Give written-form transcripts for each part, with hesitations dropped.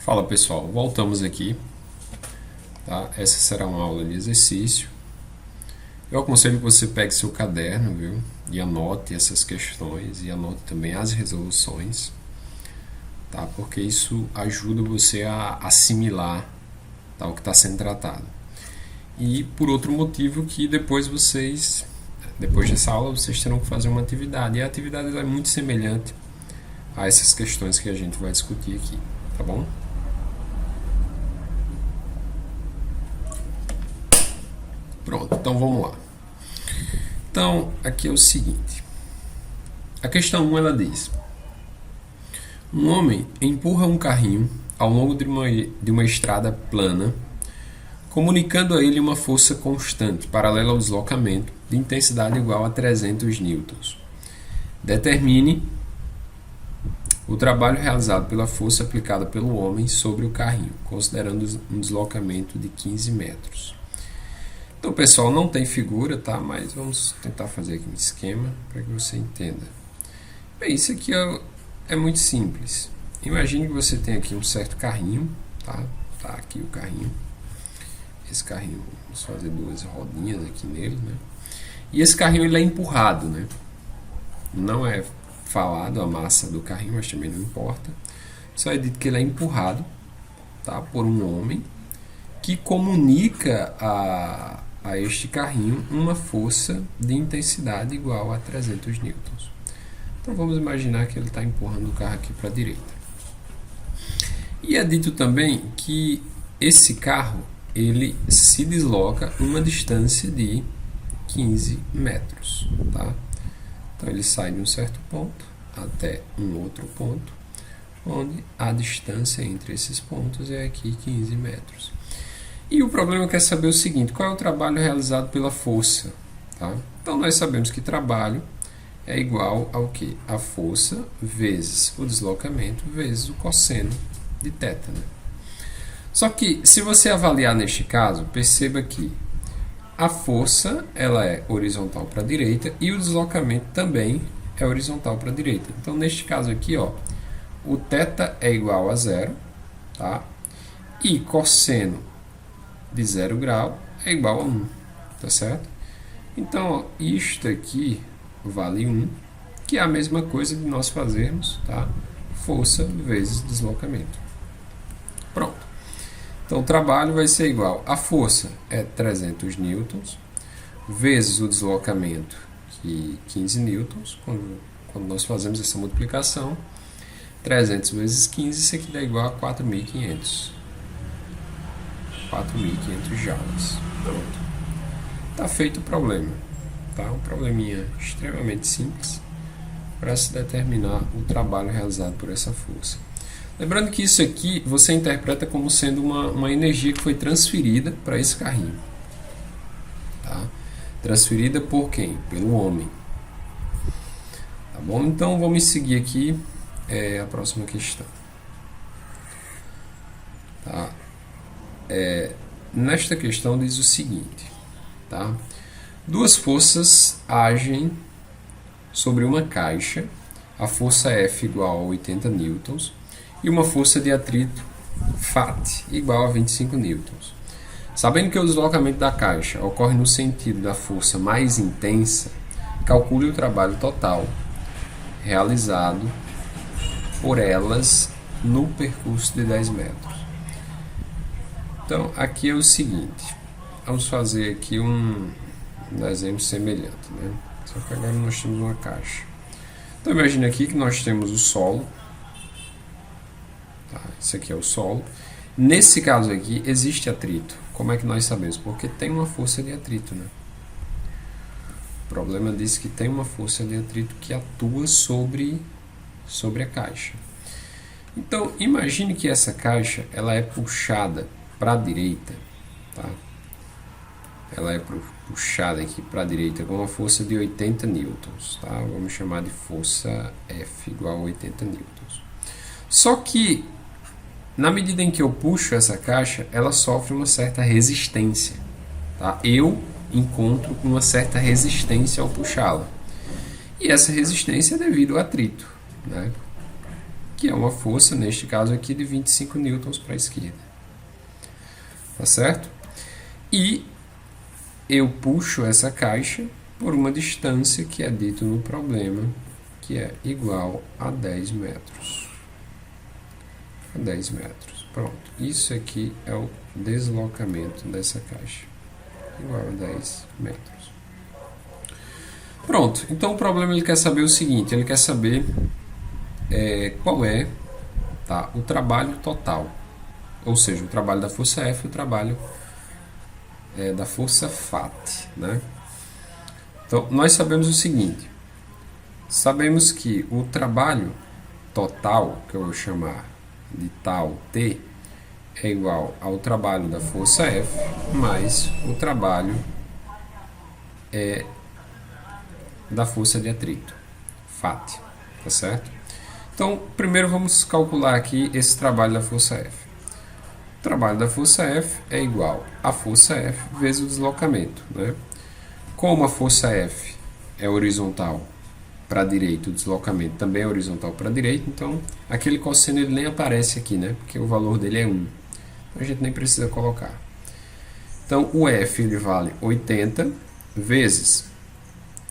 Fala pessoal, voltamos aqui, tá? Essa será uma aula de exercício. Eu aconselho que você pegue seu caderno, viu? E anote essas questões e anote também as resoluções, tá? Porque isso ajuda você a assimilar, tá, o que está sendo tratado. E por outro motivo que depois dessa aula, vocês terão que fazer uma atividade. E a atividade é muito semelhante a essas questões que a gente vai discutir aqui, tá bom? Pronto, então vamos lá. Então, aqui é o seguinte. A questão 1, ela diz: um homem empurra um carrinho ao longo de uma estrada plana, comunicando a ele uma força constante, paralela ao deslocamento, de intensidade igual a 300 newtons. Determine o trabalho realizado pela força aplicada pelo homem sobre o carrinho, considerando um deslocamento de 15 metros. Então, pessoal, não tem figura, tá? Mas vamos tentar fazer aqui um esquema para que você entenda. Bem, isso aqui é muito simples. Imagine que você tem aqui um certo carrinho, tá? Tá aqui o carrinho. Esse carrinho, vamos fazer duas rodinhas aqui nele, né? E esse carrinho, ele é empurrado, né? Não é falado a massa do carrinho, mas também não importa. Só é dito que ele é empurrado, tá? Por um homem que comunica a este carrinho uma força de intensidade igual a 300 newtons. Então vamos imaginar que ele está empurrando o carro aqui para a direita. E é dito também que esse carro ele se desloca uma distância de 15 metros. Tá? Então ele sai de um certo ponto até um outro ponto, onde a distância entre esses pontos é aqui 15 metros. E o problema é saber o seguinte: qual é o trabalho realizado pela força? Tá? Então nós sabemos que trabalho é igual ao que? A força vezes o deslocamento vezes o cosseno de θ. Né? Só que se você avaliar neste caso, perceba que a força ela é horizontal para a direita e o deslocamento também é horizontal para a direita. Então neste caso aqui, ó, o θ é igual a zero, tá? E cosseno de 0 grau é igual a 1, tá certo? Então, ó, isto aqui vale 1, que é a mesma coisa de nós fazermos, tá? Força vezes deslocamento. Pronto. Então, o trabalho vai ser igual, a força é 300 newtons, vezes o deslocamento, que 15 newtons, quando nós fazemos essa multiplicação, 300 vezes 15, isso aqui dá igual a 4.500 joules. Pronto. Está feito o problema. Tá? Um probleminha extremamente simples para se determinar o trabalho realizado por essa força. Lembrando que isso aqui você interpreta como sendo uma energia que foi transferida para esse carrinho. Tá? Transferida por quem? Pelo homem. Tá bom? Então vamos seguir aqui a próxima questão. Tá? Nesta questão diz o seguinte, tá? Duas forças agem sobre uma caixa, a força F igual a 80 newtons e uma força de atrito FAT igual a 25 newtons. Sabendo que o deslocamento da caixa ocorre no sentido da força mais intensa, calcule o trabalho total realizado por elas no percurso de 10 metros. Então, aqui é o seguinte, vamos fazer aqui um desenho semelhante, né? Só que agora nós temos uma caixa. Então, imagine aqui que nós temos o solo, tá? Isso aqui é o solo. Nesse caso aqui, existe atrito. Como é que nós sabemos? Porque tem uma força de atrito, né? O problema diz que tem uma força de atrito que atua sobre a caixa. Então, imagine que essa caixa ela é puxada para a direita, tá? Ela é puxada aqui para a direita com uma força de 80 newtons, tá? Vamos chamar de força F igual a 80 newtons. Só que, na medida em que eu puxo essa caixa, ela sofre uma certa resistência, tá? Eu encontro uma certa resistência ao puxá-la. E essa resistência é devido ao atrito, né? que é uma força, neste caso aqui, de 25 newtons para a esquerda. Tá certo? E eu puxo essa caixa por uma distância que é dito no problema, que é igual a 10 metros. A 10 metros. Pronto. Isso aqui é o deslocamento dessa caixa. Igual a 10 metros. Pronto. Então o problema ele quer saber o seguinte. Ele quer saber qual é, tá, o trabalho total. Ou seja, o trabalho da força F e o trabalho da força FAT, né? Então, nós sabemos o seguinte. Sabemos que o trabalho total, que eu vou chamar de tal T, é igual ao trabalho da força F mais o trabalho da força de atrito, FAT, tá certo? Então, primeiro vamos calcular aqui esse trabalho da força F. O trabalho da força F é igual a força F vezes o deslocamento, né? Como a força F é horizontal para a direita, o deslocamento também é horizontal para a direita, então aquele cosseno ele nem aparece aqui, né? Porque o valor dele é 1. Então a gente nem precisa colocar. Então o F ele vale 80 vezes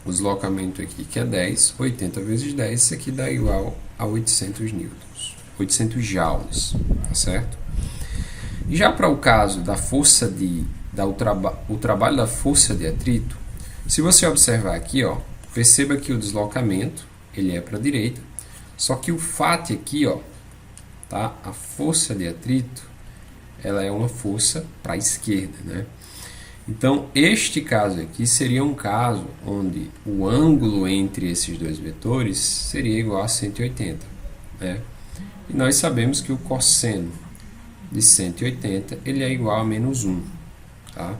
o deslocamento aqui, que é 10. 80 vezes 10, isso aqui dá igual a 800 newtons. 800 joules, tá certo? E já para o caso da força o trabalho da força de atrito, se você observar aqui, ó, perceba que o deslocamento ele é para a direita, só que o FAT aqui, ó, tá? A força de atrito, ela é uma força para a esquerda, né? Então, este caso aqui seria um caso onde o ângulo entre esses dois vetores seria igual a 180, né? E nós sabemos que o cosseno de 180 ele é igual a menos 1, tá?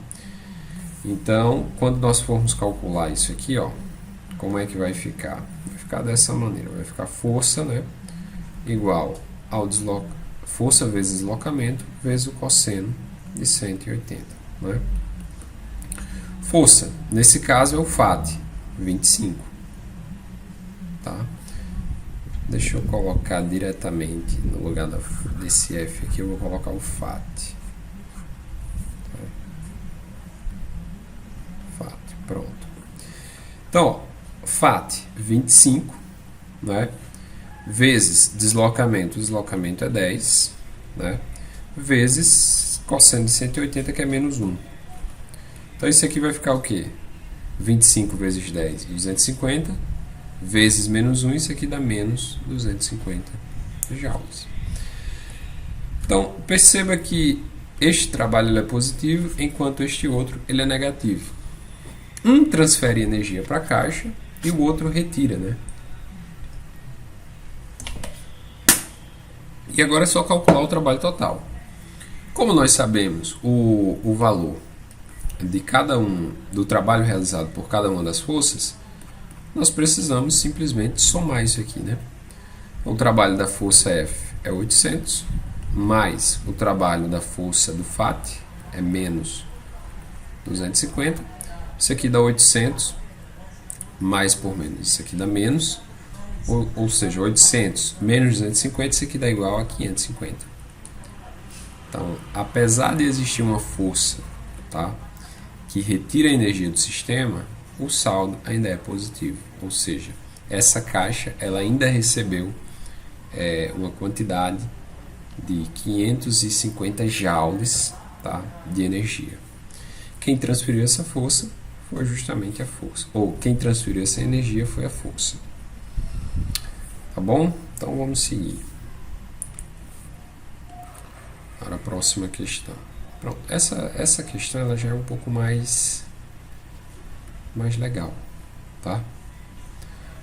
Então, quando nós formos calcular isso aqui, ó, como é que vai ficar? Vai ficar dessa maneira, vai ficar força, né, igual ao força vezes deslocamento vezes o cosseno de 180, né? Força, nesse caso é o FAT, 25, tá? Deixa eu colocar diretamente no lugar desse F aqui, eu vou colocar o FAT. FAT, pronto. Então, ó, FAT 25, né? Vezes deslocamento é 10, né? Vezes cosseno de 180, que é menos 1. Então, isso aqui vai ficar o quê? 25 vezes 10, 250, vezes menos 1, isso aqui dá menos 250 joules. Então, perceba que este trabalho ele é positivo, enquanto este outro ele é negativo. Um transfere energia para a caixa e o outro retira, né? E agora é só calcular o trabalho total. Como nós sabemos o valor de cada do trabalho realizado por cada uma das forças, nós precisamos simplesmente somar isso aqui, né? O trabalho da força F é 800, mais o trabalho da força do FAT é menos 250. Isso aqui dá 800, mais por menos, isso aqui dá menos, ou seja, 800 menos 250, isso aqui dá igual a 550. Então, apesar de existir uma força, tá, que retira a energia do sistema, o saldo ainda é positivo, ou seja, essa caixa ela ainda recebeu uma quantidade de 550 joules, tá, de energia. Quem transferiu essa força foi justamente a força, ou quem transferiu essa energia foi a força. Tá bom? Então vamos seguir para a próxima questão. Pronto, essa questão ela já é um pouco mais legal, tá?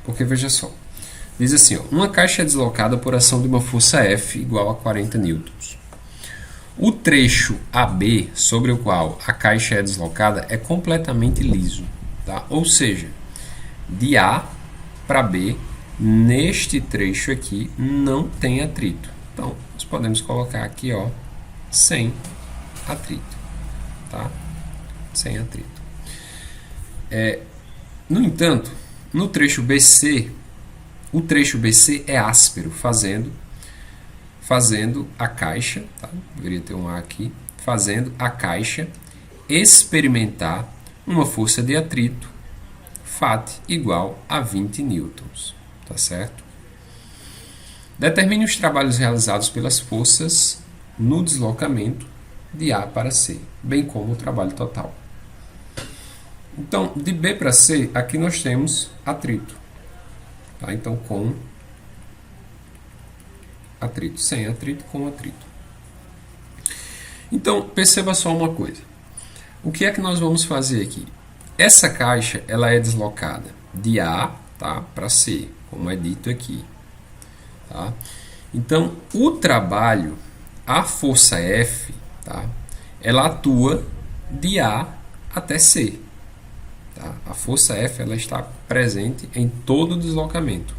Porque veja só, diz assim, ó, uma caixa é deslocada por ação de uma força F igual a 40 newtons. O trecho AB sobre o qual a caixa é deslocada é completamente liso, tá? Ou seja, de A para B, neste trecho aqui não tem atrito. Então, nós podemos colocar aqui, ó, sem atrito, tá? Sem atrito. No entanto, no trecho BC, o trecho BC é áspero, fazendo fazendo a caixa, tá? Deveria ter um A aqui, fazendo a caixa experimentar uma força de atrito FAT igual a 20 newtons, tá certo? Determine os trabalhos realizados pelas forças no deslocamento de A para C, bem como o trabalho total. Então, de B para C, aqui nós temos atrito. Tá? Então, com atrito, sem atrito, com atrito. Então, perceba só uma coisa. O que é que nós vamos fazer aqui? Essa caixa ela é deslocada de A, tá, para C, como é dito aqui. Tá? Então, o trabalho, a força F, tá, ela atua de A até C. Tá? A força F ela está presente em todo o deslocamento.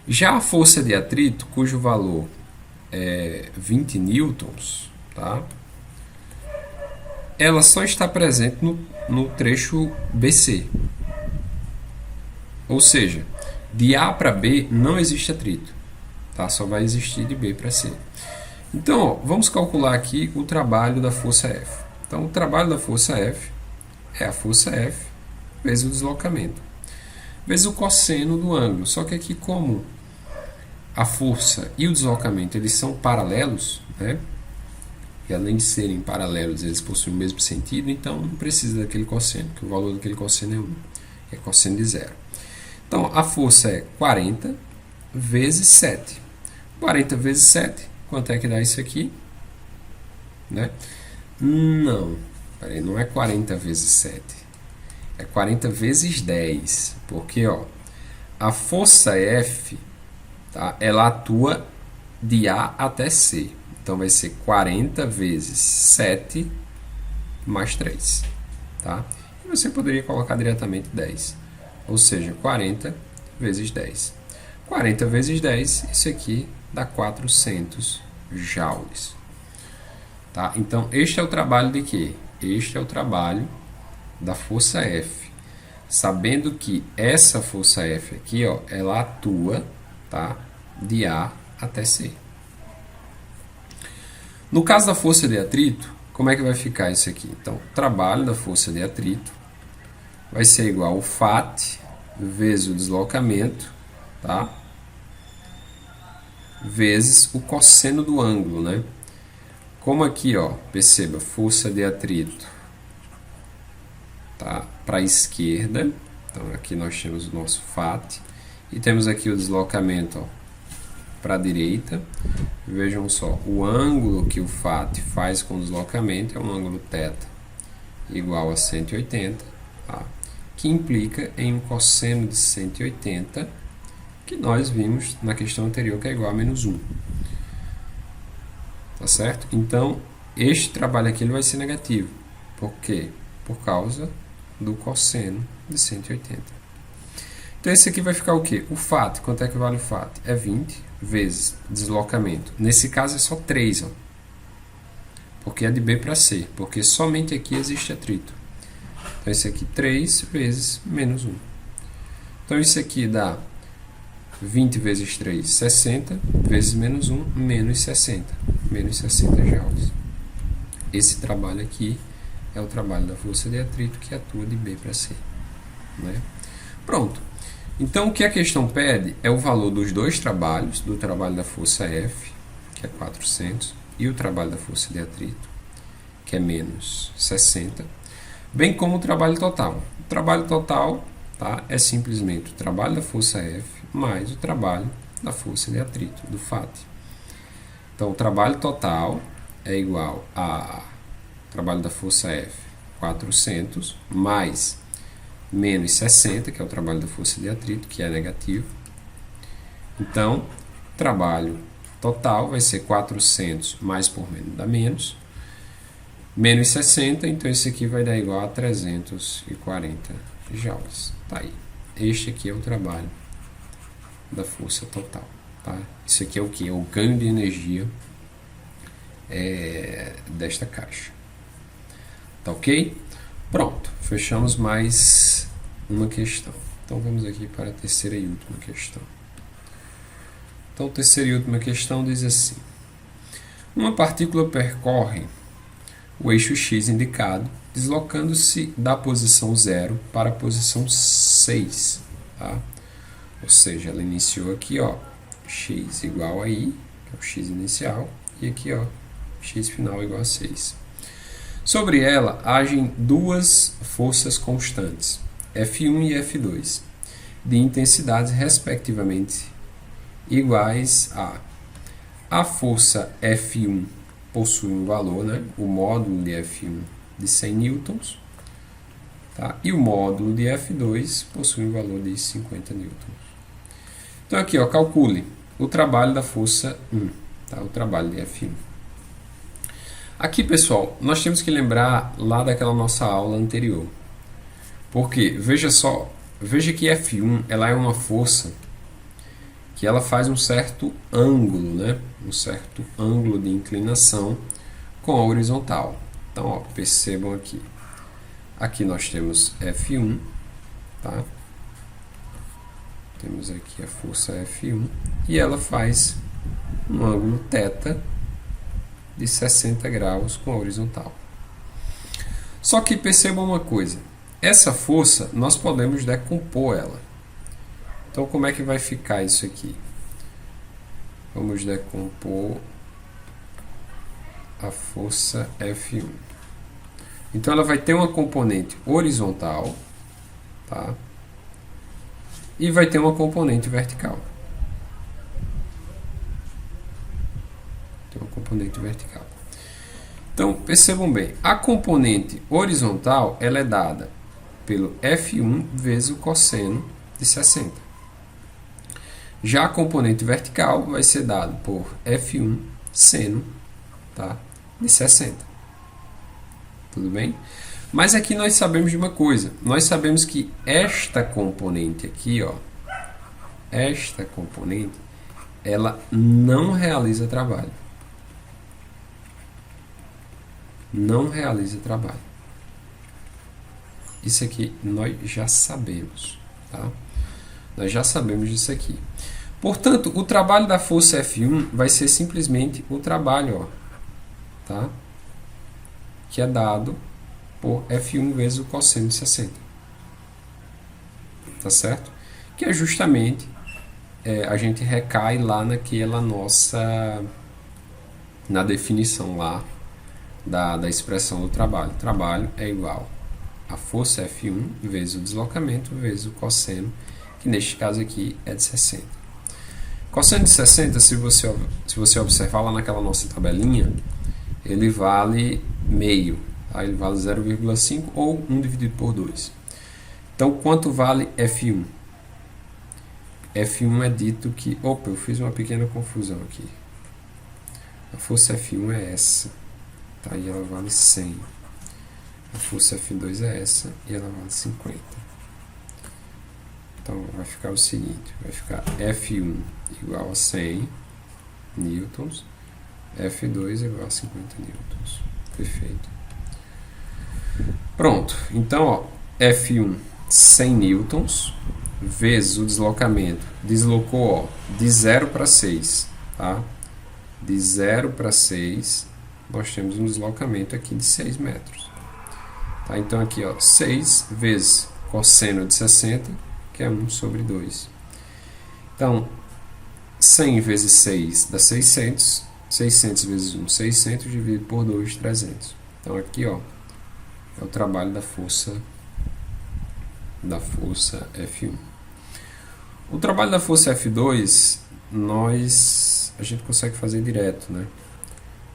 Já a força de atrito, cujo valor é 20 newtons, tá? Ela só está presente no trecho BC. Ou seja, de A para B não existe atrito. Tá? Só vai existir de B para C. Então, ó, vamos calcular aqui o trabalho da força F. Então, o trabalho da força F é a força F vezes o deslocamento, vezes o cosseno do ângulo. Só que aqui, como a força e o deslocamento eles são paralelos, né? E além de serem paralelos, eles possuem o mesmo sentido, então não precisa daquele cosseno, porque o valor daquele cosseno é 1, é cosseno de 0. Então, a força é 40 vezes 7. 40 vezes 7, quanto é que dá isso aqui? Né? Não, peraí, não é 40 vezes 7. É 40 vezes 10, porque ó, a força F, tá, ela atua de A até C. Então, vai ser 40 vezes 7 mais 3. Tá? E você poderia colocar diretamente 10. Ou seja, 40 vezes 10. 40 vezes 10, isso aqui dá 400 joules. Tá? Então, este é o trabalho de quê? Este é o trabalho da força F. Sabendo que essa força F aqui, ó, ela atua, tá, de A até C. No caso da força de atrito, como é que vai ficar isso aqui? Então, o trabalho da força de atrito vai ser igual ao FAT vezes o deslocamento, tá? Vezes o cosseno do ângulo, né? Como aqui, ó, perceba, força de atrito, tá, para a esquerda. Então, aqui nós temos o nosso FAT e temos aqui o deslocamento, ó, para a direita. Vejam só, o ângulo que o FAT faz com o deslocamento é um ângulo θ igual a 180, tá? Que implica em um cosseno de 180, que nós vimos na questão anterior, que é igual a menos 1. Tá certo? Então, este trabalho aqui ele vai ser negativo. Por quê? Por causa do cosseno de 180. Então, esse aqui vai ficar o quê? O FAT, quanto é que vale o FAT? É 20 vezes deslocamento. Nesse caso é só 3, ó, porque é de B para C, porque somente aqui existe atrito. Então, esse aqui 3 vezes menos 1. Então, isso aqui dá 20 vezes 3, 60, vezes menos 1, menos 60. Menos 60 joules. Esse trabalho aqui é o trabalho da força de atrito que atua de B para C. Né? Pronto. Então, o que a questão pede é o valor dos dois trabalhos, do trabalho da força F, que é 400, e o trabalho da força de atrito, que é menos 60, bem como o trabalho total. O trabalho total, tá, é simplesmente o trabalho da força F mais o trabalho da força de atrito, do FAT. Então, o trabalho total é igual a trabalho da força F, 400, mais menos 60, que é o trabalho da força de atrito, que é negativo. Então, o trabalho total vai ser 400 mais por menos dá menos. Menos 60, então isso aqui vai dar igual a 340 joules. Tá aí. Este aqui é o trabalho da força total. Tá? Isso aqui é o que? É o ganho de energia desta caixa. Tá ok? Pronto. Fechamos mais uma questão. Então vamos aqui para a terceira e última questão. Então, terceira e última questão diz assim: uma partícula percorre o eixo x indicado, deslocando-se da posição 0 para a posição 6. Tá? Ou seja, ela iniciou aqui, ó, x igual a i, que é o x inicial, e aqui, ó, x final igual a 6. Sobre ela agem duas forças constantes, F1 e F2, de intensidades respectivamente iguais a força F1 possui um valor, né, o módulo de F1 de 100 newtons, tá? E o módulo de F2 possui um valor de 50 newtons. Então aqui, ó, calcule o trabalho da força 1, tá? O trabalho de F1. Aqui, pessoal, nós temos que lembrar lá daquela nossa aula anterior. Porque, veja só, veja que F1 ela é uma força que ela faz um certo ângulo, né? Um certo ângulo de inclinação com a horizontal. Então, ó, percebam aqui. Aqui nós temos F1, tá? Temos aqui a força F1 e ela faz um ângulo θ de 60 graus com a horizontal. Só que percebam uma coisa. Essa força, nós podemos decompor ela. Então, como é que vai ficar isso aqui? Vamos decompor a força F1. Então, ela vai ter uma componente horizontal, tá? E vai ter uma componente vertical. Tem uma componente vertical. Então, percebam bem. A componente horizontal, ela é dada pelo F1 vezes o cosseno de 60. Já a componente vertical vai ser dada por F1 seno, tá, de 60. Tudo bem? Mas aqui nós sabemos de uma coisa. Nós sabemos que esta componente aqui, ó, esta componente, ela não realiza trabalho. Não realiza trabalho. Isso aqui nós já sabemos, tá? Nós já sabemos disso aqui. Portanto, o trabalho da força F1 vai ser simplesmente o trabalho, ó, tá? Que é dado por F1 vezes o cosseno de 60. Tá certo? Que é justamente, a gente recai lá naquela nossa, na definição lá da expressão do trabalho. O trabalho é igual a força F1 vezes o deslocamento vezes o cosseno, que neste caso aqui é de 60. Cosseno de 60, se você observar lá naquela nossa tabelinha, ele vale meio, tá? Ele vale 0,5 ou 1 dividido por 2. Então, quanto vale F1? F1 é dito que... Opa, eu fiz uma pequena confusão aqui. A força F1 é essa, tá? E ela vale 100. A força F2 é essa e ela vale 50. Então, vai ficar o seguinte, vai ficar F1 igual a 100 newtons, F2 igual a 50 newtons. Perfeito. Pronto. Então, ó, F1, 100 newtons, vezes o deslocamento. Deslocou, ó, de 0 para 6, tá? De 0 para 6, nós temos um deslocamento aqui de 6 metros. Tá? Então, aqui, ó, 6 vezes cosseno de 60, que é 1 sobre 2. Então, 100 vezes 6 dá 600. 600 vezes 1, 600, dividido por 2, 300. Então, aqui, ó, é o trabalho da força F1. O trabalho da força F2, a gente consegue fazer direto, né?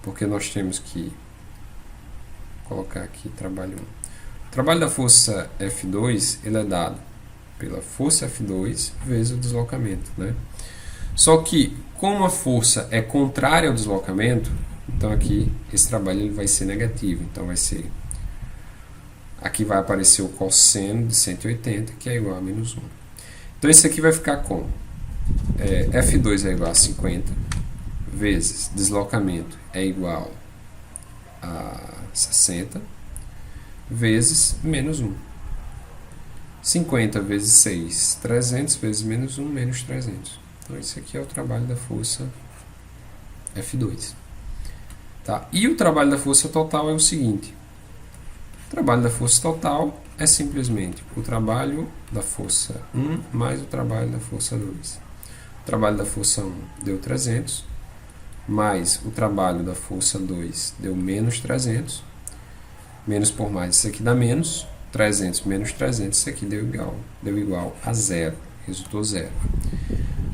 Porque nós temos que colocar aqui trabalho 1. O trabalho da força F2, ele é dado pela força F2 vezes o deslocamento, né? Só que, como a força é contrária ao deslocamento, então aqui esse trabalho ele vai ser negativo. Então vai ser... Aqui vai aparecer o cosseno de 180, que é igual a menos 1. Então isso aqui vai ficar como? F2 é igual a 50, vezes deslocamento é igual a 60, vezes menos 1. 50 vezes 6, 300, vezes menos 1, menos 300. Então, esse aqui é o trabalho da força F2. Tá? E o trabalho da força total é o seguinte. O trabalho da força total é simplesmente o trabalho da força 1 mais o trabalho da força 2. O trabalho da força 1 deu 300, mais o trabalho da força 2 deu menos 300. Menos por mais, isso aqui dá menos. 300 menos 300, isso aqui deu igual a zero. Resultou zero.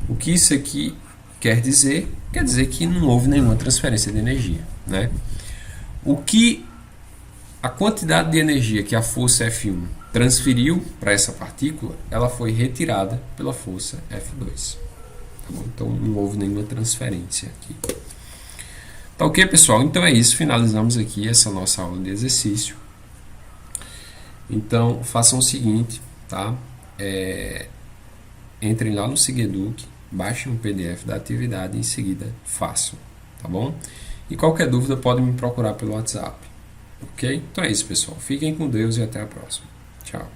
O que isso aqui quer dizer? Quer dizer que não houve nenhuma transferência de energia, né? A quantidade de energia que a força F1 transferiu para essa partícula, ela foi retirada pela força F2. Tá bom? Então não houve nenhuma transferência aqui. Tá ok, pessoal? Então é isso. Finalizamos aqui essa nossa aula de exercício. Então façam o seguinte, tá? Entrem lá no Sigeduc, baixem um PDF da atividade e em seguida façam, tá bom? E qualquer dúvida podem me procurar pelo WhatsApp, ok? Então é isso, pessoal. Fiquem com Deus e até a próxima. Tchau.